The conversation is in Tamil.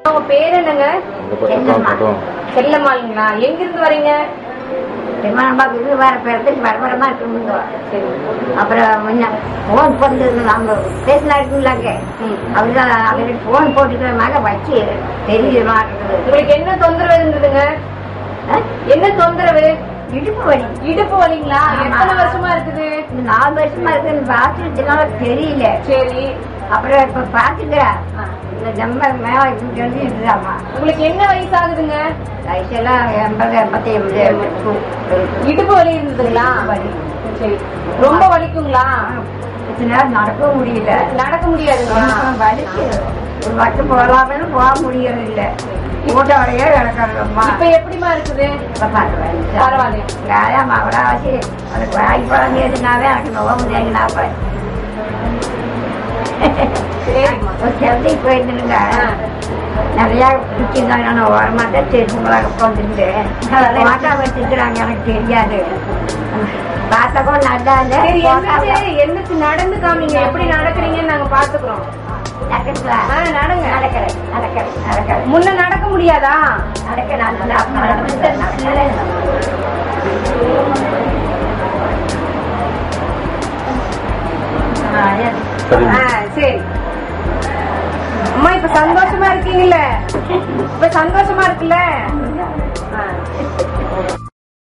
உங்க பேர் என்னங்க? செல்லம்மாளுங்களா? எங்க இருந்து வரீங்க? விமானம்பாக்கு வேற பேரத்துக்கு வரவரமா இருக்குங்க. அப்புறம் போன் போட்டு நாங்க பேசினா இருக்குங்களாங்க. அவருதான் அவருக்கு போன் போட்டுக்கிறமாக வச்சு தெரியுமா இருக்குது. உங்களுக்கு என்ன தொந்தரவு இருந்ததுங்க? என்ன தொந்தரவு? இடுப்பு வலி. இடுப்பு வலிங்களா? எத்தனை வருஷமா இருக்குது? 4 வருஷமா இருக்குன்னு பார்த்துனால தெரியல. சரி. அப்புறம் இப்ப பாத்துக்கிறேன். இந்த ஜம்ம மேல தெரிஞ்சுதாமா. உங்களுக்கு என்ன வயசு ஆகுதுங்க? வயசெல்லாம் 80 85. இடுப்பு வலி இருந்ததுங்களா? வலி. சரி. ரொம்ப வலிக்குங்களா? நேரம் நடக்க முடியல. நடக்க முடியாதுங்களா? வலிக்கு ஒரு வட்டு போகலாம்னு போக முடியறது இல்லை. கூட்டோடையே கிடக்கிறோம்மா. இப்ப எப்படிமா இருக்குது? பரவாயில்ல. வியாயாமம் அவராசி அதுக்கு வாய்ப்பழம் ஏதுனாவே எனக்கு நோக முடியாதுன்னா செவந்தைக்கு போயிருந்துருங்க. நிறைய குச்சிருந்தாங்க. நான் ஓரமாட்டேன் தெரிஞ்சுங்களாக உட்காந்துட்டு மாட்டா வச்சுக்கிறாங்க. எனக்கு தெரியாது. பார்த்தப்போ நல்லா என்னக்கு நடந்து காமிங்க. எப்படி நடக்கிறீங்கன்னு நாங்க பாத்துக்கிறோம். நடங்க. நடக்கிறேன். முன்ன நடக்க முடியாதா? சரி அம்மா, இப்ப சந்தோஷமா இருக்கீங்கல்ல? இப்ப சந்தோஷமா இருக்குல்ல?